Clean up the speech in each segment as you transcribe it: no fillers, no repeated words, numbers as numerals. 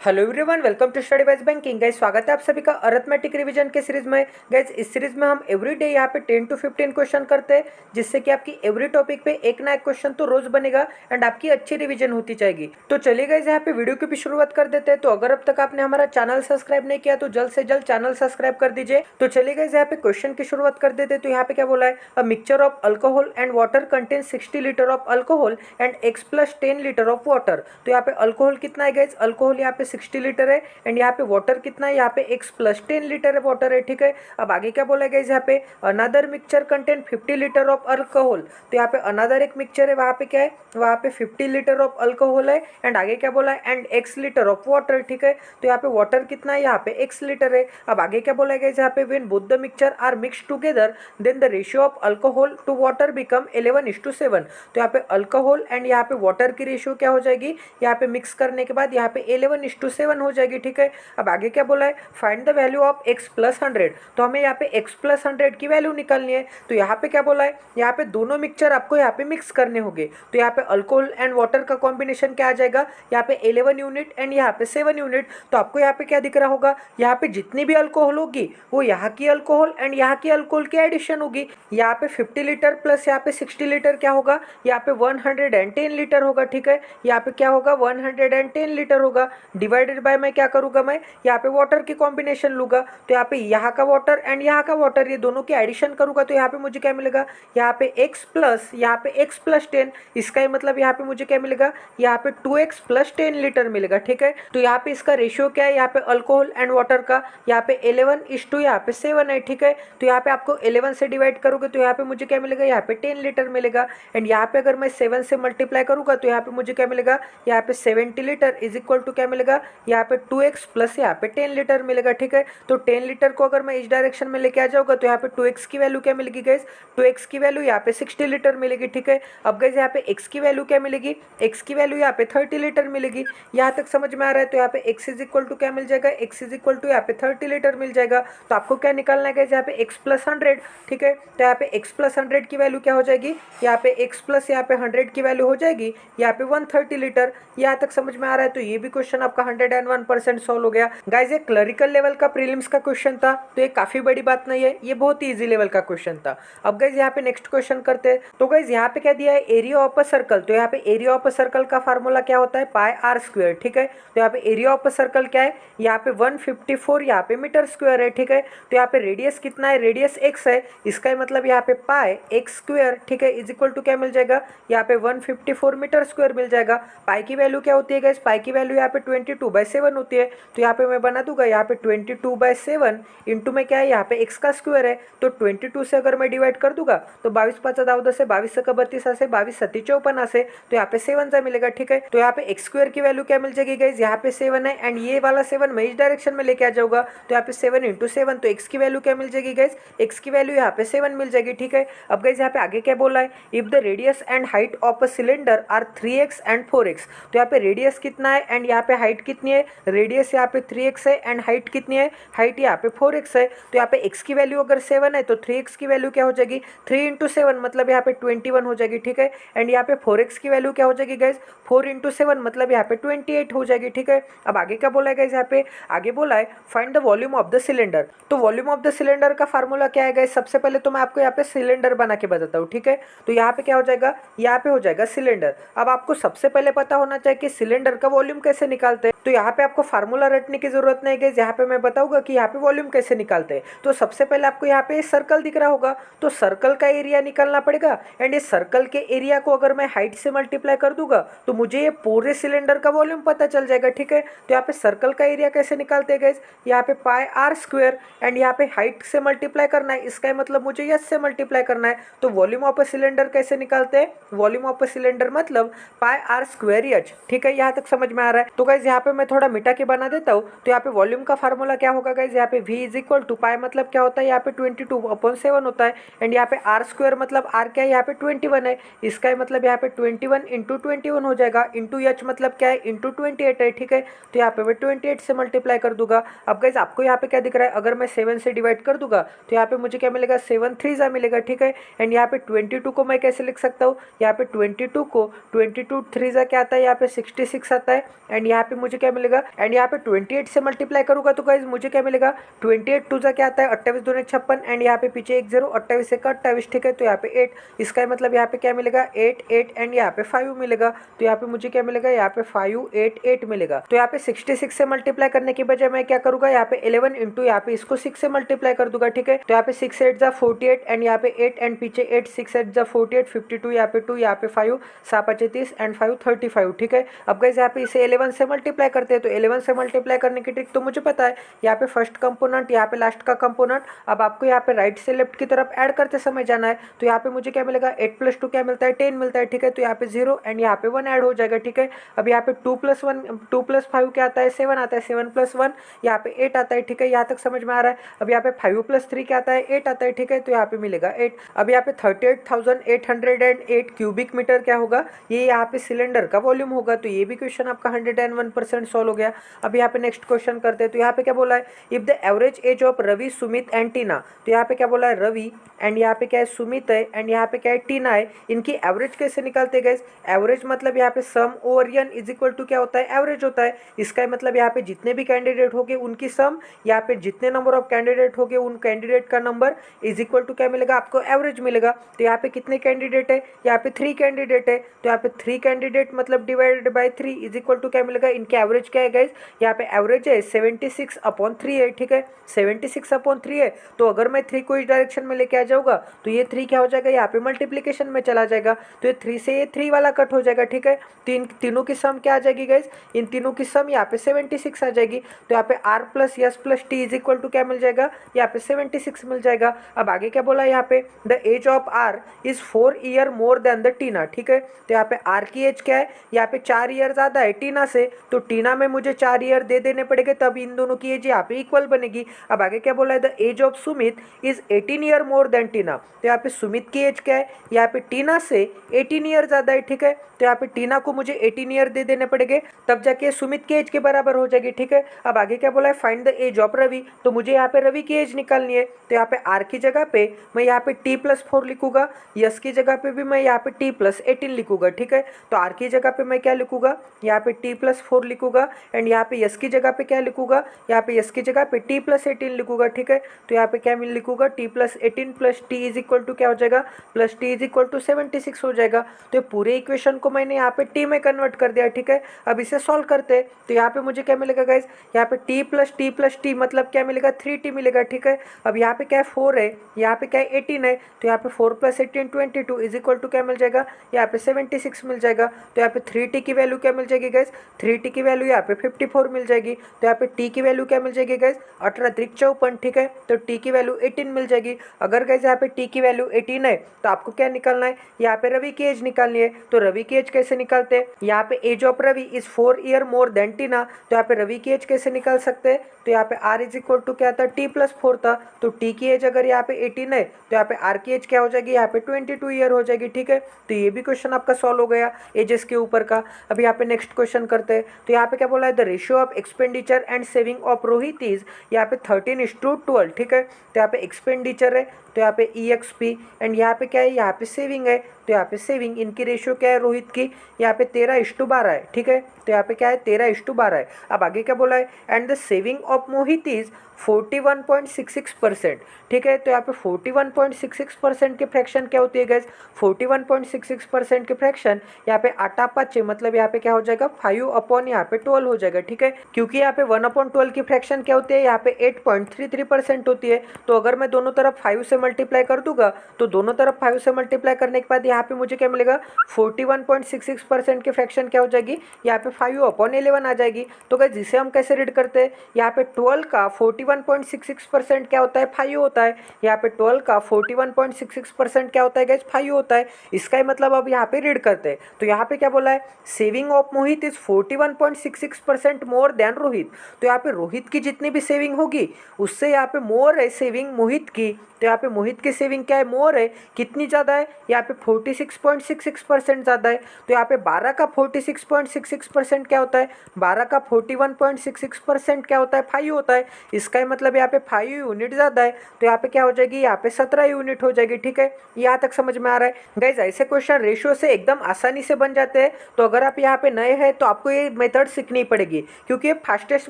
Hello everyone, welcome to study wise banking. Guys, स्वागत है आप सभी का अरिथमेटिक रिवीजन के सीरीज में। गाइस, इस सीरीज में हम एवरी डे यहाँ पे 10 to 15 क्वेश्चन करते हैं, जिससे कि आपकी एवरी टॉपिक पे एक ना एक क्वेश्चन तो रोज बनेगा एंड आपकी अच्छी रिवीजन होती जाएगी। तो चलिए गाइस, यहाँ पे वीडियो की भी शुरुआत कर देते हैं। तो अगर अब तक आपने हमारा चैनल सब्सक्राइब नहीं किया तो जल्द से जल्द चैनल सब्सक्राइब कर दीजिए। तो चलिए गाइस, यहाँ पे क्वेश्चन की शुरुआत कर देते हैं। तो यहाँ पे क्या बोला है, a mixture of alcohol and water contain 60 litre of alcohol and x + 10 litre of water. तो यहाँ पे अल्कोहल कितना है गाइस, अल्कोहल यहाँ पे 60 लीटर है एंड यहाँ पे वाटर कितना है, यहाँ पे x + 10 लीटर है वाटर है। ठीक है, अब आगे क्या बोला गया यहाँ पे, another mixture contain 50 litre of alcohol. तो यहाँ पे अनदर एक मिक्सचर है, वहाँ पे क्या है, वहाँ पे 50 लीटर ऑफ अल्कोहल है एंड आगे क्या बोला है, and x litre of water. ठीक है, तो यहाँ पे वाटर कितना है, यहाँ पे x लीटर है। अब आगे क्या बोला गया यहाँ पे, when both the mixture are mixed together then the ratio of alcohol to water become 11:7। तो यहाँ पे अल्कोहल एंड यहाँ पे वाटर की रेशियो क्या हो जाएगी, यहाँ पे मिक्स करने के बाद यहाँ पे 11:7 हो जाएगी। ठीक है, अब आगे क्या बोला है, find the value of x + 100। तो हमें यहाँ पे x + 100 की वैल्यू निकालनी है। तो यहाँ पे क्या बोला है, यहाँ पे दोनों मिक्सचर आपको यहाँ पे मिक्स करने होंगे। तो यहाँ पे अल्कोहल एंड वाटर का कॉम्बिनेशन क्या आ जाएगा, यहाँ पे 11 यूनिट एंड यहाँ पे 7 यूनिट। तो आपको यहाँ पे क्या दिख रहा होगा, यहाँ पे जितनी भी अल्कोहल होगी वो यहाँ की अल्कोहल एंड यहाँ की अल्कोहल की एडिशन होगी। यहाँ पे 50 लीटर प्लस यहाँ पे 60 लीटर क्या होगा, यहाँ पे 110 लीटर होगा। ठीक है, यहाँ पे क्या होगा, 110 लीटर होगा। डिवाइडेड बाय मैं क्या करूँगा, मैं यहाँ पे वाटर की कॉम्बिनेशन लूँगा। तो यहाँ पे यहाँ का वाटर एंड यहाँ का वाटर, ये दोनों की एडिशन करूँगा। तो यहाँ पे मुझे क्या मिलेगा, यहाँ पे x प्लस यहाँ पे x + 10। इसका ही मतलब यहाँ पे मुझे क्या मिलेगा, यहाँ पे 2x + 10 लीटर मिलेगा। ठीक है, तो यहाँ पे इसका रेशियो क्या है, यहाँ पे अल्कोहल एंड वाटर का, यहाँ पे 11:7 यहाँ पे 7 है। ठीक है, तो यहाँ पे आपको 11 से डिवाइड करोगे तो यहाँ पे मुझे क्या मिलेगा, यहाँ पे 10 लीटर मिलेगा। एंड यहाँ पे अगर मैं 7 से मल्टीप्लाई करूँगा तो यहाँ पे मुझे क्या मिलेगा, यहाँ पे 70 लीटर इज इक्वल टू क्या मिलेगा, यहाँ पे 2x प्लस यहाँ पे 10 लीटर मिलेगा। ठीक है, तो 10 लीटर को अगर मैं इस डायरेक्शन में लेके आ जाऊँगा तो यहाँ पे 2x की वैल्यू क्या मिलेगी गाइस, 2x की वैल्यू यहाँ पे 60 लीटर मिलेगी। ठीक है, अब गाइस यहाँ पे x की वैल्यू क्या मिलेगी, x की वैल्यू यहाँ पे 30 लीटर मिलेगी। यहाँ तक समझ में आ रहा है। तो यहाँ पे x इज इक्वल टू क्या मिल जाएगा, x इज इक्वल टू यहाँ पे 30 लीटर मिल जाएगा। तो आपको क्या निकालना है गाइस, यहाँ पे x + 100। ठीक है, तो यहाँ पे x + 100 की वैल्यू क्या हो जाएगी, यहाँ पे x प्लस यहाँ पे 100 की वैल्यू हो जाएगी यहाँ पे 130 लीटर। यहाँ तक समझ में आ रहा है। तो ये भी क्वेश्चन आपका 101% सॉल्व हो गया। गाइस, ये क्लरिकल लेवल का प्रीलिम्स का क्वेश्चन था, तो ये काफी बड़ी बात नहीं है, ये बहुत ही इजी लेवल का क्वेश्चन था। अब गाइस यहाँ पे नेक्स्ट क्वेश्चन करते हैं। तो गाइस यहाँ पे क्या दिया है, एरिया ऑफ अ सर्कल। तो यहाँ पे एरिया ऑफ अ सर्कल का फार्मूला क्या होता है, πr²। ठीक है, तो यहाँ पे एरिया ऑफ अ सर्कल क्या है, यहाँ पे 154 यहाँ पे मीटर स्क्वायर है। ठीक है, तो यहाँ पे रेडियस कितना है, रेडियस x है। इसका मतलब यहाँ पे πx²। ठीक है, इज इक्वल टू क्या मिल जाएगा, यहाँ पे 154 मीटर स्क्वायर मिल जाएगा। पाई की वैल्यू क्या होती है गाइस, पाई की वैल्यू यहाँ पे 22/7 होती है। तो यहाँ पे मैं बना दूंगा, यहाँ पे 22/7 इंटू में क्या है, यहाँ पे x का स्क्वायर है। तो 22 से अगर मैं डिवाइड कर दूंगा तो 22×5 से 22 का 32 से 22 सती 54 से, तो यहाँ पे 7 सा मिलेगा। ठीक है, तो यहाँ पे x² की वैल्यू क्या मिल जाएगी गाइस, यहाँ पे 7 है एंड ये वाला 7 मैं इस डायरेक्शन में लेके आ जाऊंगा। तो यहाँ पे 7 × 7, तो x की वैल्यू क्या मिल जाएगी गाइस, x की वैल्यू यहाँ पे 7 मिल जाएगी। ठीक है, अब गाइस यहाँ पे आगे क्या बोला है, if the radius and height of a cylinder are 3x and 4x। तो यहाँ पे रेडियस कितना है एंड यहाँ पे हाइट कितनी है, रेडियस यहाँ पे 3x है एंड हाइट कितनी है, हाइट यहाँ पे 4x है। तो यहाँ पे x की वैल्यू अगर 7 है तो 3x की वैल्यू क्या हो जाएगी, 3 × 7 मतलब यहाँ पे 21 हो जाएगी। ठीक है, एंड यहाँ पे 4x की वैल्यू क्या हो जाएगी गाइस, 4 × 7 मतलब यहाँ पे 28 हो जाएगी। ठीक है, अब आगे क्या बोला है गाइस, यहाँ पे आगे बोला है find the volume of the cylinder. तो वॉल्यूम ऑफ द सिलेंडर का फार्मूला क्या है गाइस, सबसे पहले तो मैं आपको यहाँ पे सिलेंडर बना के बताता हूँ। ठीक है, तो यहाँ पे क्या हो जाएगा, यहाँ पे हो जाएगा सिलेंडर। अब आपको सबसे पहले पता होना चाहिए कि सिलेंडर का वॉल्यूम कैसे निकालते हैं। तो यहाँ पे आपको फार्मूला रटने की जरूरत नहीं है, यहाँ पे मैं बताऊंगा कि यहाँ पे वॉल्यूम कैसे निकालते हैं। तो सबसे पहले आपको यहाँ पे सर्कल दिख रहा होगा, तो सर्कल का एरिया निकालना पड़ेगा एंड इस सर्कल के एरिया को अगर मैं हाइट से मल्टीप्लाई कर दूंगा तो मुझे ये पूरे सिलेंडर का वॉल्यूम पता चल जाएगा। ठीक है, तो यहाँ पे सर्कल का एरिया कैसे निकालते हैं गाइस, यहाँ पे πr² एंड यहाँ पे हाइट से मल्टीप्लाई करना है, इसका मतलब मुझे यस से मल्टीप्लाई करना है। तो वॉल्यूम ऑफ अ सिलेंडर कैसे निकालते हैं, वॉल्यूम ऑफ अ सिलेंडर मतलब πr²h। ठीक है, यहाँ तक समझ में आ रहा है। तो गाइस यहाँ पे मैं थोड़ा मिटा के बना देता हूँ। तो यहाँ पे वॉल्यूम का फार्मूला क्या होगा गाइस, यहाँ पे v इज इक्वल टू पाई मतलब क्या होता है, यहाँ पे 22/7 होता है एंड यहाँ पे r² मतलब r क्या है, यहाँ पे 21 है। इसका मतलब यहाँ पे 21 × 21 हो जाएगा, इंटू h मतलब क्या है, इंटू 28 है। ठीक है, तो यहाँ पे मैं 28 से मल्टीप्लाई कर दूंगा। अब गाइस आपको यहाँ पे क्या दिख रहा है, अगर मैं 7 से डिवाइड कर दूंगा तो यहाँ पे मुझे क्या मिलेगा, 7 3 मिलेगा। ठीक है, एंड यहाँ पे 22 को मैं कैसे लिख सकता हूँ, यहाँ पे 22 को 22 3 क्या आता है, यहाँ पे 66 आता है एंड यहाँ पे मुझे मुझे क्या मिलेगा, एंड यहाँ पे 28 से मल्टीप्लाई करूंगा तो गाइज मुझे क्या मिलेगा, 28 टू जा क्या आता है 28 दूनी 56, एंड यहाँ पे पीछे 1 0, 28 एक 28, ठीक है। तो यहाँ पे 8, इसका मतलब यहाँ पे क्या मिलेगा 8 8, एंड यहाँ पे 5 मिलेगा। तो यहाँ पे मुझे क्या मिलेगा, यहाँ पे 5 8 8 मिलेगा। तो यहाँ पे 66 से मल्टीप्लाई करने की बजाय मैं क्या करूंगा, यहाँ पे 11 इंटू यहाँ पे इसको 6 से मल्टीप्लाई कर दूंगा, ठीक है। तो यहाँ पे 6 8 जा 48, एंड यहाँ पे 8, एंड पीछे 8, 6 8 जा 48, 52, यहाँ पे 2, यहाँ पे 5, 7 5 30, एंड 5 35, ठीक है। अब गाइस यहाँ पे इसे 11 से मल्टीप्लाई करते हैं, तो 11 से मल्टीप्लाई करने की ट्रिक तो मुझे पता है, यहाँ पे फर्स्ट कंपोनेंट, यहाँ पे लास्ट का कंपोनेंट। अब आपको यहाँ पे राइट से लेफ्ट की तरफ ऐड करते समय जाना है। तो यहाँ पे मुझे क्या मिलेगा, 8 + 2 क्या मिलता है, 10 मिलता है, ठीक है। तो यहाँ पे 0, एंड यहाँ पे 1 ऐड हो जाएगा, ठीक है। अब यहाँ पे 2 + 1 2 + 5 क्या आता है, 7 आता है, 7 + 1 यहाँ पे 8 आता है, ठीक है। यहाँ तक समझ में आ रहा है। अब यहाँ पे 5 + 3 क्या आता है, 8 आता है, ठीक है। तो यहाँ पे मिलेगा 8। अब यहाँ पे 38,808 क्यूबिक मीटर क्या होगा, ये यहाँ पे सिलेंडर का वॉल्यूम होगा। तो ये भी क्वेश्चन आपका 101% सॉल्व हो गया। अब यहाँ पे नेक्स्ट क्वेश्चन करते हैं। तो यहाँ पे क्या बोला है, if the average age of Ravi Sumit and Tina. तो यहाँ पे क्या बोला है, रवि एंड यहाँ पे क्या है सुमित है, एंड यहाँ पे क्या है टीना है, इनकी एवरेज कैसे निकालते हैं गाइस। एवरेज मतलब यहाँ पे sum over n is equal to क्या होता है, एवरेज होता है। इसका मतलब यहाँ पे जितने भी कैंडिडेट होंगे उनकी सम, यहाँ पे जितने नंबर ऑफ कैंडिडेट होंगे उन कैंडिडेट का नंबर इज इक्वल टू क्या मिलेगा, आपको एवरेज मिलेगा। तो यहाँ पे कितने कैंडिडेट है, यहाँ पे 3 कैंडिडेट है। तो यहाँ पे 3 कैंडिडेट मतलब divided by 3 is equal to क्या मिलेगा, इनके एवरेज क्या है गाइस, यहाँ पे एवरेज है 76/3 है, ठीक है। 76/3 है। तो अगर मैं 3 को इस डायरेक्शन में लेके आ जाऊंगा तो ये 3 क्या हो जाएगा, यहाँ पे मल्टीप्लीकेशन में चला जाएगा। तो ये 3 से ये 3 वाला कट हो जाएगा, ठीक है। तो इन तीनों की सम क्या आ जाएगी गाइस, इन तीनों की सम यहाँ पे 76 आ जाएगी। तो यहाँ पे r + s + t is equal to क्या मिल जाएगा, यहाँ पे 76 मिल जाएगा। अब आगे क्या बोला है, यहाँ पे the age of r is 4 year more than the Tina, ठीक है। तो यहाँ पे r की एज क्या है, यहाँ पे 4 ईयर ज्यादा है टीना से। तो टीना में मुझे 4 ईयर दे देने पड़ेंगे, तब इन दोनों की एज यहाँ पे इक्वल बनेगी। अब आगे क्या बोला है, the age of Sumit is 18 year more than Tina. तो यहाँ पे सुमित की एज क्या है, यहाँ पे टीना से 18 ईयर ज्यादा है, ठीक है। तो यहाँ पे टीना को मुझे 18 ईयर दे देने पड़ेंगे, तब जाके सुमित की एज के बराबर हो जाएगी, ठीक है। अब आगे क्या बोला है, find the age of Ravi. तो मुझे यहाँ पे रवि की एज निकालनी है। तो यहाँ पे r की जगह पे मैं यहाँ पे t + 4 लिखूंगा, यस की जगह पे भी मैं यहाँ पे t + 18 लिखूंगा, ठीक है। तो r की जगह पे मैं क्या लिखूंगा, यहाँ पे t + 4 लिखूंगा, एंड यहाँ पे यस की जगह पे क्या लिखूंगा, यहाँ पे यस की जगह पे t + 18 लिखूंगा, ठीक है। तो यहाँ पे क्या मिल लिखूंगा, t + 18 + t is equal to क्या हो जाएगा, plus t is equal to 76 हो जाएगा। तो पूरे इक्वेशन को मैंने यहाँ पे t में कन्वर्ट कर दिया, ठीक है। अब इसे सॉल्व करते हैं। तो यहाँ पे मुझे क्या मिलेगा गाइज, यहाँ पे t + t मतलब क्या मिलेगा, 3t मिलेगा, ठीक है। अब यहाँ पे क्या है 4 है, यहाँ पे क्या है 18 है। तो यहाँ पे 4 + 18 22 इज इक्वल टू क्या मिल जाएगा, यहाँ पे 76 मिल जाएगा। तो यहाँ पे 3t की वैल्यू क्या मिल जाएगी गाइज, 3t की वैल्यू यहाँ पे 54 मिल जाएगी। तो यहाँ पे t की वैल्यू क्या मिल जाएगी गाइज, 18 × 54, ठीक है। तो t की वैल्यू 18 मिल जाएगी। अगर गाइज यहाँ पे t की वैल्यू 18 है तो आपको क्या निकालना है, यहाँ पे रवि की एज निकालनी है। तो रवि की एज कैसे निकालते हैं, यहाँ पे age of Ravi is 4 year more than Tina. तो यहाँ पे रवि की एज कैसे निकाल सकते हैं, तो यहाँ पे r इज इक्वल टू क्या था, t + 4 था। तो t की एज अगर यहाँ पे 18 है तो यहाँ पे r की एज क्या हो जाएगी, यहाँ पे 22 ईयर हो जाएगी, ठीक है। तो ये भी क्वेश्चन आपका सॉल्व हो गया एजेस के ऊपर का। अब यहाँ पे नेक्स्ट क्वेश्चन करते हैं। तो यहाँ पे क्या बोला है, the ratio of expenditure and saving of Rohit is यहाँ पे 13:12, ठीक है। तो यहाँ पे एक्सपेंडिचर है, तो यहाँ पे EXP, एंड यहाँ पे क्या है, यहाँ पे सेविंग है। तो यहाँ पे सेविंग, इनकी रेशियो क्या है रोहित की, यहाँ पे 13:12 है, ठीक है। तो यहाँ पे क्या है 13:12 है। अब आगे क्या बोला है, and the saving of Mohit is 41.66%, ठीक है। तो यहाँ पे 41.66% की फ्रैक्शन क्या होती है गाइस, 41.66% की फ्रैक्शन यहाँ पे 8/5 मतलब यहाँ पे क्या हो जाएगा, 5 यहाँ पे 12 हो जाएगा, ठीक है। क्योंकि यहाँ पे 1/12 की फ्रैक्शन क्या होती है, यहाँ पे 8.33% होती है। तो अगर मैं दोनों तरफ 5 से मल्टीप्लाई कर दूंगा तो दोनों तरफ 5 से मल्टीप्लाई करने के बाद यहाँ पे मुझे क्या मिलेगा, 41.66% की फ्रैक्शन क्या हो जाएगी, यहाँ पे 5/11 आ जाएगी। तो गाइस जिसे हम कैसे रीड करते हैं, यहाँ पे 12 का 41.66% क्या होता है, 5 होता है। यहाँ पे 12 का 41.66% क्या होता है गाइस, 5 होता है। इसका ही मतलब अब यहाँ पे रीड करते हैं। तो यहाँ पे क्या बोला है, saving of Mohit is 41.66% more than Rohit. तो यहाँ पे रोहित की जितनी भी सेविंग होगी उससे यहाँ पे मोर है सेविंग मोहित की। तो यहाँ पे मोहित की सेविंग क्या है, मोर है, कितनी ज़्यादा है, यहाँ पे 46.66% ज़्यादा है। तो यहाँ पे 12 का 46.66% परसेंट क्या होता है, 12 का 41.66% क्या होता है, 5 होता है। इसका ही मतलब यहाँ पे 5 यूनिट ज़्यादा है, तो यहाँ पे क्या हो जाएगी, यहाँ पे 17 यूनिट हो जाएगी। ठीक है, यहाँ तक समझ में आ रहा है गाइज। ऐसे क्वेश्चन रेशियो से एकदम आसानी से बन जाते हैं। तो अगर आप यहाँ पे नए हैं तो आपको ये मेथड सीखनी पड़ेगी, क्योंकि ये फास्टेस्ट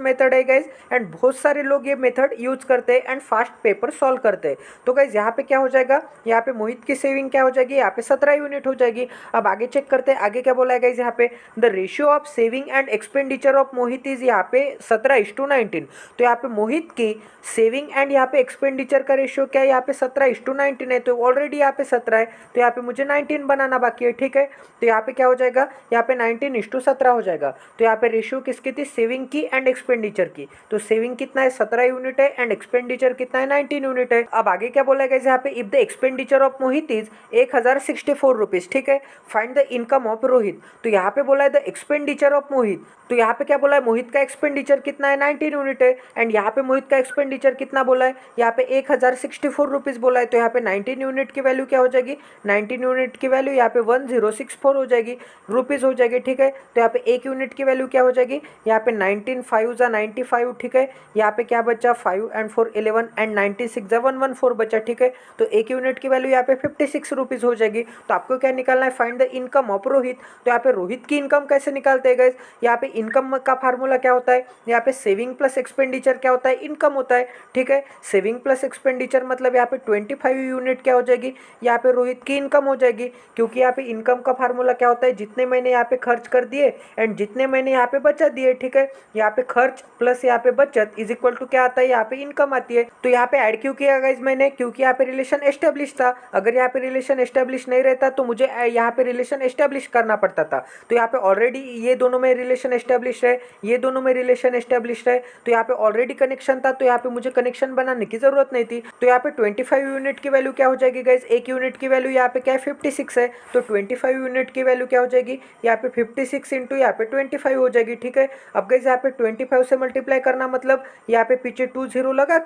मेथड है गाइज, एंड बहुत सारे लोग ये मेथड यूज करते हैं एंड फास्ट पेपर सॉल्व करते हैं। तो गाइज यहाँ पे क्या हो जाएगा, यहाँ पे मोहित की सेविंग क्या हो जाएगी, यहाँ पे 17 यूनिट हो जाएगी। अब आगे चेक करते हैं, आगे क्या बोला है गाइज, यहाँ पे the ratio of saving and expenditure of Mohit is यहाँ पे 17:19। तो यहाँ पे मोहित की सेविंग एंड यहाँ पे एक्सपेंडिचर का रेशियो क्या है, यहाँ पे 17:19 है। तो ऑलरेडी यहाँ पे 17 है, तो यहाँ पे मुझे 19 बनाना बाकी है। ठीक है, तो यहाँ पे क्या हो जाएगा, यहाँ पे 19:17 हो जाएगा। तो यहाँ पे रेशियो किसकी थी, सेविंग की एंड एक्सपेंडिचर की। तो सेविंग कितना है, 17 यूनिट है, एंड एक्सपेंडिचर कितना है, 19 यूनिट है। अब आगे क्या बोला गया यहाँ पे, if the expenditure of Mohit is 1064 rupees. ठीक है, find the income of Rohit. तो यहाँ पे बोला है द एक्सपेंडिचर ऑफ मोहित। तो यहाँ पे क्या बोला है, मोहित का एक्सपेंडिचर कितना है, 19 यूनिट है, एंड यहाँ पे मोहित का एक्सपेंडिचर कितना बोला है, यहाँ पे 1064 रुपीज बोला है। तो यहाँ पे 19 यूनिट की वैल्यू क्या हो जाएगी, 19 यूनिट की वैल्यू यहाँ पे 1064 हो जाएगी, रुपीज हो जाएगी। ठीक है, तो यहाँ पे 1 यूनिट की वैल्यू क्या हो जाएगी, यहाँ पे 19 5 जा 95। ठीक है, यहाँ पे क्या बचा, 5 एंड 4 11 एंड 96 जा 114 बचा। ठीक है, तो 1 यूनिट की वैल्यू यहाँ पे 56 रुपीज हो जाएगी। तो आपको क्या निकालना है, find the income of Rohit. तो यहाँ पे रोहित की इनकम कैसे निकालते हैं गाइस, यहाँ पे इनकम का फार्मूला क्या होता है, यहाँ पे सेविंग प्लस एक्सपेंडिचर क्या होता है, इनकम होता है। ठीक है, सेविंग प्लस एक्सपेंडिचर मतलब यहाँ पे 25 यूनिट क्या हो जाएगी, यहाँ पे रोहित की इनकम हो जाएगी, क्योंकि यहाँ पे इनकम का फार्मूला क्या होता है, जितने मैंने यहाँ पे खर्च कर दिए एंड जितने मैंने यहाँ पे बचत दिए। ठीक है, यहाँ पे खर्च प्लस यहाँ पे बचत इज इक्वल टू क्या आता है, यहाँ पे इनकम आती है। तो यहाँ पे ऐड क्यों किया गाइस मैंने, क्योंकि यहाँ पे रिलेशन एस्टेब्लिश था। अगर यहाँ पे रिलेशन एस्टेब्लिश नहीं रहता तो मुझे यहाँ पे रिलेशन एस्टेब्लिश करना पड़ता था। तो यहाँ पे ऑलरेडी ये दोनों में रिलेशन एस्टेब्लिश है, ये दोनों में रिलेशन एस्टेब्लिश है, तो यहाँ पे ऑलरेडी कनेक्शन था, तो यहाँ पे मुझे कनेक्शन बनाने की जरूरत नहीं थी। तो यहाँ पे 25 यूनिट की वैल्यू क्या हो जाएगी गाइस, 1 यूनिट की वैल्यू यहाँ पे क्या है, 56 है। तो 25 यूनिट की वैल्यू क्या हो जाएगी, यहाँ पे 56 इंटू यहाँ पे 25 हो जाएगी। ठीक है, अब गाइस यहाँ पे 25 से मल्टीप्लाई करना मतलब यहाँ पे पीछे 20 लगा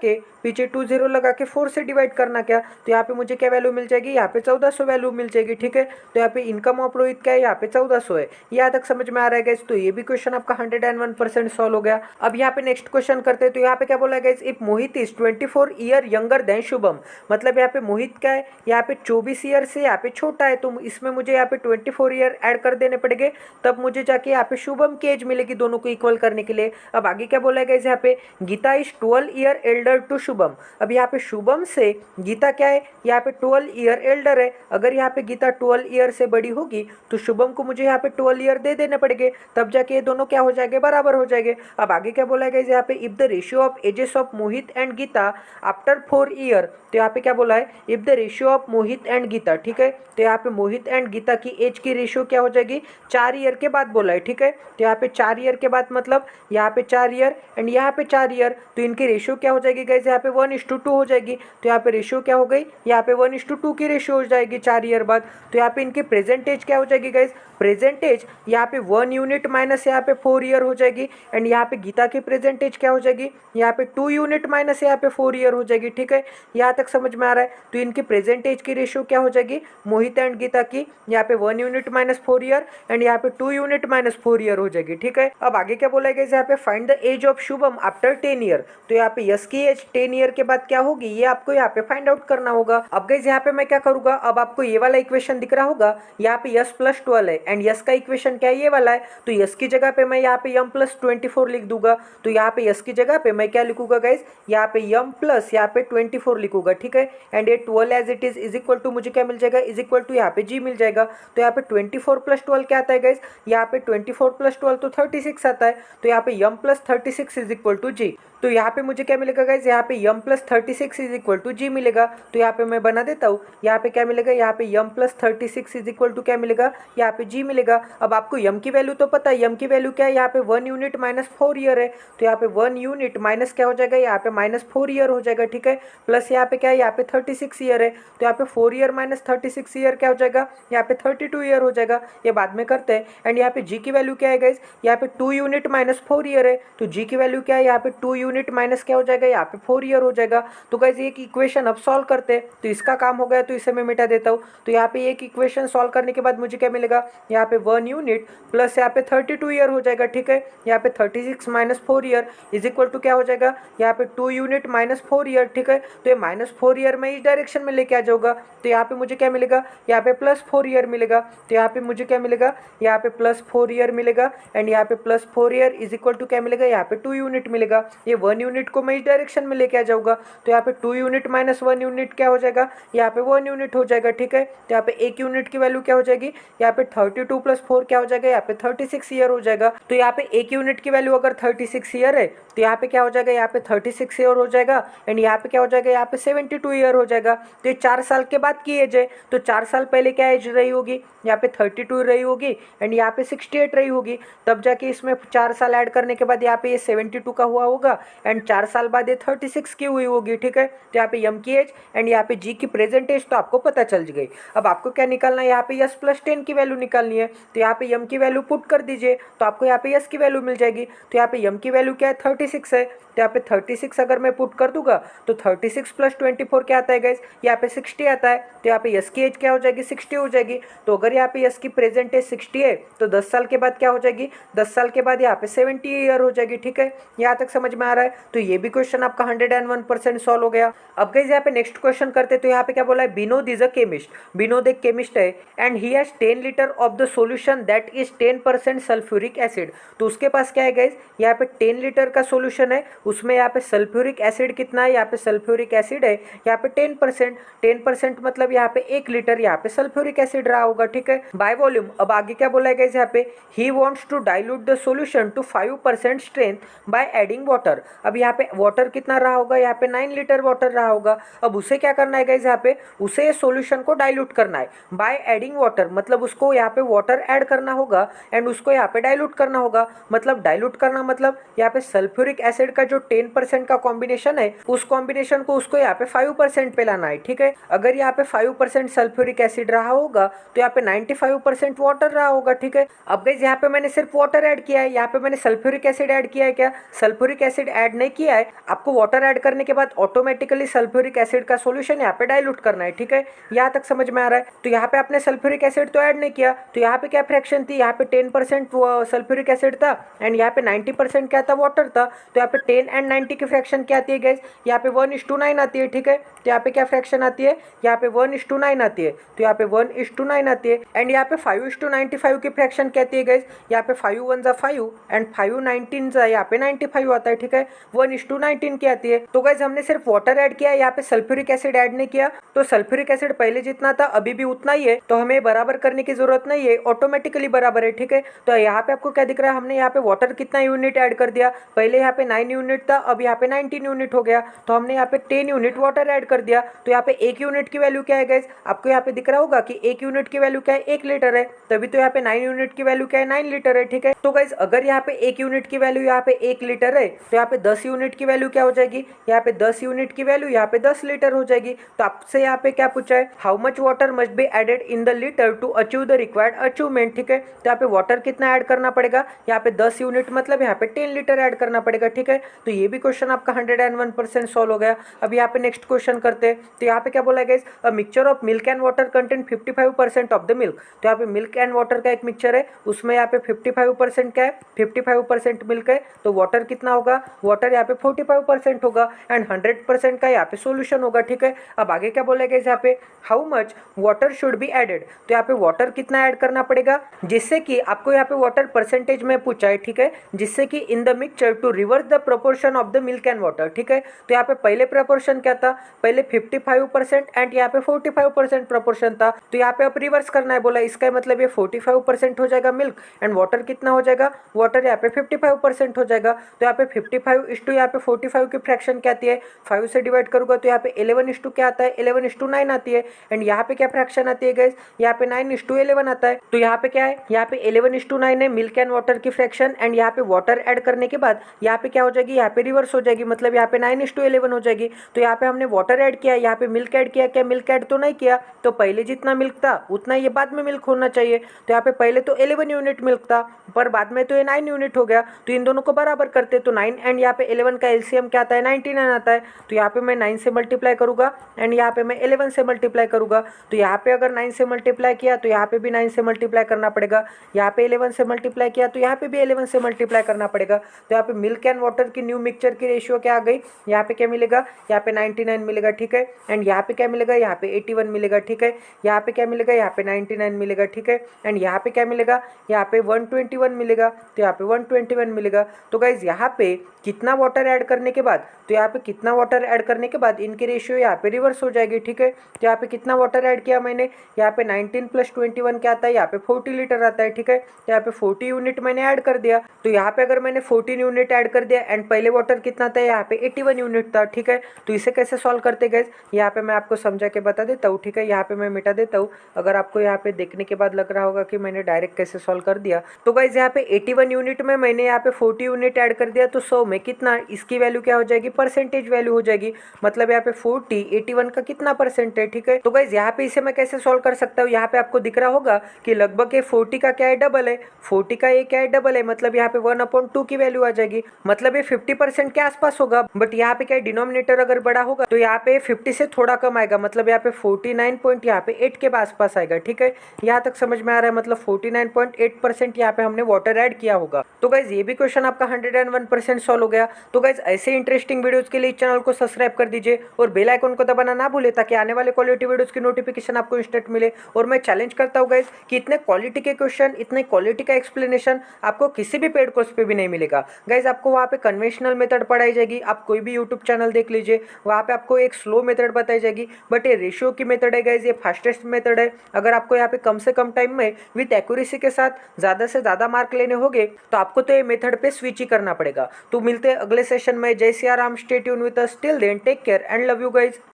के 4 से डिवाइड करना क्या, तो यहाँ पे मुझे क्या वैल्यू मिल जाएगी, यहाँ पे 1400 वैल्यू मिल जाएगी। ठीक है, तो यहाँ पे इनकम ऑफ रोहित क्या है, यहाँ पे 1400 है। यहाँ तक समझ में आ रहा है गाइस। तो ये भी क्वेश्चन आपका 101% सॉल्व हो गया। अब यहाँ पे नेक्स्ट क्वेश्चन करते हैं। तो यहाँ पे क्या बोला guys, if Mohit is 24 year younger than Shubham, मतलब यहाँ पे मोहित क्या है, यहाँ पे 24 ईयर से यहाँ पे छोटा है, तो इसमें मुझे यहाँ पे 24 ईयर ऐड कर देने पड़ेंगे, तब मुझे जाके यहाँ पे शुभम की एज मिलेगी दोनों को इक्वल करने के लिए। अब आगे क्या बोला गाइस, यहाँ पे Geeta is 12 year elder to Shubham. अब यहाँ पे शुभम से गीता क्या है, यहाँ पे 12 ईयर एल्डर है। अगर यहाँ पे गीता 12 ईयर से बड़ी होगी तो शुभम को मुझे यहाँ पे 12 ईयर दे देने पड़ेंगे, तब जाके ये दोनों क्या हो जाएंगे, बराबर हो जाएंगे। अब आगे क्या बोला गया यहाँ पे, if the ratio of ages of Mohit and Geeta after 4 year. तो यहाँ पे क्या बोला है, if the ratio of Mohit and Geeta. ठीक है, तो यहाँ पे मोहित एंड गीता की एज की रेशियो क्या हो जाएगी, 4 ईयर के बाद बोला है। ठीक है, तो यहाँ पे 4 ईयर के बाद मतलब यहाँ पे 4 ईयर एंड यहाँ पे 4 ईयर, तो इनकी रेशियो क्या हो जाएगी गाइस, यहाँ पे 1:2 हो जाएगी। तो यहाँ पे रेशियो क्या हो गई, यहाँ पे 1:2 की रेशियो हो जाएगी 4 ईयर बाद। तो यहाँ पे इनकी प्रेजेंट एज क्या हो जाएगी गाइस, प्रेजेंट एज यहाँ पे 1 यूनिट माइनस यहाँ पे 4 ईयर हो जाएगी, एंड यहाँ पे गीता की प्रेजेंट एज क्या हो जाएगी, यहाँ पे 2 यूनिट माइनस यहाँ पे 4 ईयर हो जाएगी। ठीक है, यहाँ तक समझ में आ रहा है। तो इनकी प्रेजेंट एज की रेशियो क्या हो जाएगी, मोहित एंड गीता की, यहाँ पे 1 यूनिट माइनस 4 ईयर एंड यहाँ पे 2 यूनिट माइनस 4 ईयर हो जाएगी। ठीक है, अब आगे क्या बोला गया यहाँ पे, find the age of Shubham after 10 year. तो यहाँ पे यश की एज 10 ईयर के बाद क्या होगी, ये आपको यहाँ पे फाइंड आउट करना होगा। अब गाइस यहाँ पे मैं क्या करूंगा, अब आपको ये वाला इक्वेशन दिख रहा होगा, यहाँ पे यश प्लस 12 है एंड यश का इक्वेशन क्या है, ये वाला है। तो यश की जगह पे मैं यहाँ पे m प्लस 24 लिख दूंगा। तो यहाँ पे यश की जगह पे मैं क्या लिखूंगा गाइस, यहाँ पे m प्लस यहाँ पे 24 लिखूंगा। ठीक है, एंड ये 12 age it is equal to मुझे क्या मिल जाएगा, इज इक्वल टू यहाँ पे g मिल जाएगा। तो यहाँ पे 24 प्लस 12 क्या आता है गाइस, यहाँ पे 24 प्लस 12 तो 36 आता है। तो यहाँ पे m plus 36 is equal to g। तो यहाँ पे मुझे क्या मिलेगा गाइस, यहाँ पे m plus 36 is equal to g मिलेगा। तो यहाँ पे मैं बना देता हूँ, यहाँ पे क्या मिलेगा, यहाँ पे m plus 36 is equal to क्या मिलेगा, यहाँ पे g मिलेगा। अब आपको m की वैल्यू तो पता है, m की वैल्यू क्या है, यहाँ पे 1 यूनिट माइनस 4 ईयर है। तो यहाँ पे 1 यूनिट माइनस क्या हो जाएगा, यहाँ पे माइनस 4 ईयर हो जाएगा। ठीक है, प्लस यहाँ पे क्या है, यहाँ पे 36 ईयर है। तो यहाँ पे 4 ईयर माइनस 36 ईयर क्या हो जाएगा, यहाँ पे 32 ईयर हो जाएगा। ये बाद में करते हैं। एंड यहाँ पे g की वैल्यू क्या है गाइस, यहाँ पे 2 यूनिट माइनस 4 ईयर है। तो g की वैल्यू क्या है, यहाँ पे 2 यूनिट माइनस क्या हो जाएगा, यहाँ पे 4 ईयर हो जाएगा। तो गाइस एक इक्वेशन अब सॉल्व करते हैं, तो इसका काम हो गया, तो इसे मैं मिटा देता हूँ। तो यहाँ पे एक इक्वेशन सॉल्व करने के बाद मुझे क्या मिलेगा, यहाँ पे 1 यूनिट प्लस यहाँ पे 32 ईयर हो जाएगा, ठीक है। यहाँ पे 36 minus 4 year is equal to क्या हो जाएगा, यहाँ पे 2 यूनिट माइनस 4 ईयर, ठीक है। तो ये माइनस 4 ईयर में इस डायरेक्शन में लेके आ जाऊंगा, तो यहाँ पे मुझे क्या मिलेगा, यहाँ पे प्लस 4 ईयर मिलेगा। तो यहाँ पे मुझे क्या मिलेगा, यहाँ पे प्लस 4 ईयर मिलेगा एंड यहाँ पे plus 4 year is equal to क्या मिलेगा, यहाँ पे 2 यूनिट मिलेगा। ये 1 यूनिट को मैं इस डायरेक्शन में लेके आ जाऊंगा, तो यहाँ पे 2 यूनिट माइनस 1 यूनिट क्या हो जाएगा, यहाँ पे 1 यूनिट हो जाएगा, ठीक है। तो यहाँ पे 1 यूनिट की वैल्यू क्या हो जाएगी, यहाँ पे 32 प्लस 4 क्या हो जाएगा, यहाँ पे 36 ईयर हो जाएगा। तो यहाँ पे 1 यूनिट की वैल्यू अगर 36 ईयर है तो यहाँ पे क्या हो जाएगा, यहाँ पे 36 ईयर हो जाएगा एंड यहाँ पे क्या हो जाएगा, यहाँ पे 72 ईयर हो जाएगा। तो ये 4 साल के बाद की एज है, तो 4 साल पहले क्या एज रही होगी, यहाँ पे 32 रही होगी एंड यहाँ पे 68 रही होगी। तब जाके इसमें 4 साल ऐड करने के बाद यहाँ पे ये 72 का हुआ होगा एंड 4 साल बाद ये 36 की हुई होगी, ठीक है। तो यहाँ पे यम की एज एंड यहाँ पे जी की प्रेजेंट एज तो आपको पता चल गई। अब आपको क्या निकालना है, यहाँ पे यस प्लस 10 की वैल्यू निकालनी है। तो यहाँ पे यम की वैल्यू पुट कर दीजिए तो आपको यहाँ पे यस की वैल्यू मिल जाएगी। तो यहाँ पे यम की वैल्यू क्या है, 36 है। तो यहाँ पे 36 अगर मैं पुट कर दूंगा तो 36 प्लस 24 क्या आता है गाइस, यहाँ पे 60 आता है। तो यहाँ पे यस की एज क्या हो जाएगी, 60 हो जाएगी। तो अगर यहाँ पे यस की प्रेजेंट एज 60 है तो 10 साल के बाद क्या हो जाएगी, 10 साल के बाद यहाँ पे 70 ईयर हो जाएगी, ठीक है। यहाँ तक समझ में आ रहा है। तो ये भी क्वेश्चन आपका 101% सॉल्व हो गया। अब गाइस यहाँ पे नेक्स्ट क्वेश्चन करते, तो यहाँ पे क्या बोला है, Vinod is a chemist. Vinod एक केमिस्ट है and he has 10 litre of the solution that is 10% sulphuric acid. तो उसके पास क्या है गाइस, यहाँ पे 10 लीटर का सॉल्यूशन है, उसमें यहाँ पे सल्फ्यूरिक एसिड कितना है, यहाँ पे सल्फ्यूरिक एसिड है यहाँ पे 10%। 10% मतलब यहाँ पे 1 लीटर यहाँ पे सल्फ्यूरिक एसिड रहा होगा, ठीक है, बाय वॉल्यूम। अब आगे क्या बोला है गाइस, यहाँ पे he wants to dilute the solution to 5% strength by adding water. अब यहाँ पे वाटर कितना रहा होगा, यहाँ पे 9 लीटर वाटर रहा होगा। अब उसे क्या करना है गाइस, यहाँ पे उसे सॉल्यूशन को डाइल्यूट करना है बाय एडिंग वाटर, मतलब उसको यहाँ पे वाटर ऐड करना होगा एंड उसको यहाँ पे डाइल्यूट करना होगा। मतलब डाइल्यूट करना मतलब यहाँ पे सल्फ्यूरिक एसिड का जो 10% का कॉम्बिनेशन है उस कॉम्बिनेशन को उसको यहाँ पे 5% पे लाना है, ठीक है। अगर यहाँ पे 5% सल्फ्यूरिक एसिड रहा होगा तो यहाँ पे 95% वाटर रहा होगा, ठीक है। अब गाइस यहाँ पे मैंने सिर्फ वाटर ऐड किया है, यहाँ पे मैंने सल्फ्यूरिक एसिड ऐड किया है क्या, सल्फ्यूरिक एसिड ऐड नहीं किया है। आपको वाटर ऐड करने के बाद ऑटोमेटिकली सल्फ्यूरिक एसिड का सॉल्यूशन यहाँ पे डाइल्यूट करना है, ठीक है। यहाँ तक समझ में आ रहा है। तो यहाँ पे आपने सल्फ्यूरिक एसिड तो ऐड नहीं किया, तो यहाँ पे क्या फ्रैक्शन थी, यहाँ पे 10% सल्फ्यूरिक एसिड था एंड यहाँ पे 90% क्या था, वाटर था। तो यहाँ पे 10 एंड 90 की फ्रैक्शन क्या आती है गाइस, यहाँ पे 1:9 आती है, ठीक है। तो यहाँ पे क्या फ्रैक्शन आती है, यहाँ पे 1:9 आती है। तो यहाँ पे 1:9 आती है एंड यहाँ पे 5:95 की फ्रैक्शन क्या आती है गाइस, यहाँ पे 5 1 जा 5 एंड 5 19 जा यहाँ पे 95 आता है, ठीक है। 1:19 की आती है। तो गाइस हमने सिर्फ वाटर ऐड किया है, यहाँ पे सल्फ्यूरिक एसिड ऐड नहीं किया। तो सल्फ्यूरिक एसिड पहले जितना था अभी भी उतना ही है, तो हमें बराबर करने की जरूरत नहीं है, ऑटोमेटिकली बराबर है, ठीक है। तो यहाँ पे आपको क्या दिख रहा है, हमने यहाँ पे वाटर कितना यूनिट ऐड कर दिया, पहले यहाँ पे 9 यूनिट था, अब यहाँ पे 19 यूनिट हो गया। तो हमने यहाँ पे 10 यूनिट वाटर ऐड कर दिया। तो यहाँ पे 1 यूनिट की वैल्यू क्या है गाइस, आपको यहाँ पे दिख रहा होगा कि 1 यूनिट की वैल्यू क्या है, 1 लीटर है। तभी तो यहाँ पे 9 यूनिट की वैल्यू क्या है, 9 लीटर है, ठीक है। तो गाइस अगर यहाँ पे 1 यूनिट की वैल्यू यहाँ पे 1 लीटर है तो यहाँ पे 10 यूनिट की वैल्यू क्या हो जाएगी, यहाँ पे 10 यूनिट की वैल्यू यहाँ पे 10 लीटर हो जाएगी। तो आपसे यहाँ पे क्या पूछा है, how much water must be added in the litre to achieve the required achievement, ठीक है। तो यहाँ पे वाटर कितना ऐड करना पड़ेगा, यहाँ पे 10 यूनिट मतलब यहाँ पे 10 लीटर ऐड करना पड़ेगा, ठीक है। तो ये भी क्वेश्चन आपका 101% सॉल्व हो गया। अब यहाँ पे नेक्स्ट क्वेश्चन करते हैं। तो यहाँ पे क्या बोला guys, a mixture of milk and water contain 55% of the milk. तो यहाँ पे मिल्क एंड वाटर का एक मिक्सचर है, उसमें यहाँ पे 55% क्या है, 55% मिल्क है। तो वाटर कितना होगा, वाटर यहाँ पे 45% होगा एंड 100% का यहाँ पे सोल्यूशन होगा, ठीक है। अब आगे क्या बोला गाइस, यहाँ पे how much water should be added. तो यहाँ पे वाटर कितना ऐड करना पड़ेगा, जिससे कि आपको यहाँ पे वाटर परसेंटेज में पूछा है, ठीक है, जिससे कि in the mixture to reverse the proportion of the milk and water, ठीक है। तो यहाँ पे पहले प्रोपोर्शन क्या था, पहले 55% एंड यहाँ पे 45% प्रोपोर्शन था। तो यहाँ पे अब रिवर्स करना है बोला, इसका मतलब ये 45% हो जाएगा मिल्क एंड वाटर कितना हो जाएगा, वाटर यहाँ पे 55% हो जाएगा। तो यहाँ पे 55 इस टू यहाँ पे 45 की फ्रैक्शन क्या आती है, 5 से डिवाइड करूंगा तो यहाँ पे 11 इस टू क्या आता है, 11:9 आती है एंड यहाँ पे क्या फ्रैक्शन आती है गाइस, यहाँ पे 9:11 आता है। तो यहाँ पे क्या है, यहाँ पे 11:9 है मिल्क एंड वाटर की फ्रैक्शन एंड यहाँ पे वाटर ऐड करने के बाद यहाँ पे क्या हो जाएगी, यहाँ पे रिवर्स हो जाएगी, मतलब यहाँ पे 9:11 हो जाएगी। तो यहाँ पे हमने वाटर ऐड किया, यहाँ पे मिल्क ऐड किया, क्या मिल्क ऐड तो नहीं किया, तो पहले जितना मिल्क था उतना ये बाद में मिल्क होना चाहिए। तो यहाँ पे पहले तो 11 यूनिट मिल्क था, पर बाद में तो ये 9 यूनिट हो गया। तो इन दोनों को बराबर करते, तो 9 एंड यहाँ पे 11 का एलसीएम क्या आता है, 99 आता है। तो यहाँ पे मैं 9 से मल्टीप्लाई करूँगा एंड यहाँ पे मैं 11 से मल्टीप्लाई करूँगा। तो यहाँ पे अगर 9 से मल्टीप्लाई किया तो यहाँ पे भी 9 से मल्टीप्लाई करना पड़ेगा, यहाँ पे 11 से मल्टीप्लाई किया तो यहाँ पे भी 11 से मल्टीप्लाई करना पड़ेगा। तो यहाँ पे मिल्क एंड वाटर की न्यू मिक्सचर की रेशियो क्या आ गई, यहाँ पे क्या मिलेगा, यहाँ पे 99 मिलेगा, ठीक है। एंड यहाँ पे क्या मिलेगा, यहाँ पे 81 मिलेगा, ठीक है। यहाँ पे क्या मिलेगा, यहाँ पे 99 मिलेगा, ठीक है। एंड यहाँ पे क्या मिलेगा, यहाँ पे 121 मिलेगा, तो यहाँ पे 121 मिलेगा। तो गाइज यहाँ पे कितना वाटर ऐड करने के बाद, तो यहाँ पे कितना वाटर ऐड करने के बाद इनकी रेशियो यहाँ पे रिवर्स हो जाएगी, ठीक है। तो यहाँ पे कितना वाटर ऐड किया मैंने, यहाँ पे 19 + 21 क्या आता है, यहाँ पे 40 लीटर आता है, ठीक है। तो यहाँ पे 40 यूनिट मैंने ऐड कर दिया। तो यहाँ पे अगर मैंने 14 यूनिट ऐड कर दिया एंड पहले वाटर कितना था, यहाँ पे 81 यूनिट था, ठीक है। तो इसे कैसे सॉल्व करते गाइज, यहाँ पे मैं आपको समझा के बता देता हूँ, ठीक है। यहाँ पे मैं मिटा देता हूँ, अगर आपको यहाँ पे देखने के बाद लग रहा होगा कि मैंने डायरेक्ट कैसे सॉल्व कर दिया। तो गाइज यहाँ पे 81 यूनिट में मैंने यहाँ पे 40 यूनिट ऐड कर दिया, तो 100 में कितना, इसकी वैल्यू क्या हो जाएगी, परसेंटेज वैल्यू हो जाएगी। मतलब यहाँ पे 40 81 का कितना परसेंट है, ठीक है। तो गाइज यहाँ पे इसे मैं कैसे सॉल्व कर सकता हूँ, यहाँ पे आपको दिख रहा होगा कि लगभग ये 40 का क्या है, डबल है, 40 का ये क्या है, डबल है, मतलब यहाँ पे 1/2 की वैल्यू आ जाएगी, मतलब ये 50% के आसपास होगा। बट यहाँ पे क्या है, डिनोमिनेटर अगर बड़ा होगा तो यहाँ पे 50 से थोड़ा कम आएगा, मतलब यहाँ पे 49.8 के आसपास आएगा, ठीक है। यहाँ तक समझ में आ रहा है, मतलब 49.8% यहाँ पे हमने वाटर ऐड किया होगा। तो गाइज ये भी क्वेश्चन आपका 101% सॉल्व हो गया। तो गाइज ऐसे इंटरेस्टिंग वीडियोस के लिए चैनल को सब्सक्राइब कर दीजिए और बेल आइकन को दबाना ना भूले, ताकि आने वाले क्वालिटी वीडियोस की नोटिफिकेशन आपको इंस्टेंट मिले। और मैं चैलेंज करता हूँ गाइज कि इतने क्वालिटी के क्वेश्चन, इतने क्वालिटी का एक्सप्लेनेशन आपको किसी भी पेड कोर्स पे भी नहीं मिलेगा। गाइज आपको वहाँ पे कन्वेंशनल मेथड पढ़ाई जाएगी, आप कोई भी यूट्यूब चैनल देख लीजिए, वहाँ पे आपको एक स्लो मेथड बताई जाएगी, बट ये रेशियो की मेथड है गाइज, ये फास्टेस्ट मेथड है। अगर आपको यहाँ पे कम से कम टाइम में विथ एक्यूरेसी के साथ ज़्यादा से ज़्यादा मार्क लेने होंगे तो आपको तो ये मेथड पे स्विच ही करना पड़ेगा। तो मिलते हैं अगले सेशन में। जय Siya Ram, stay tuned with us, till then take care and love you guys.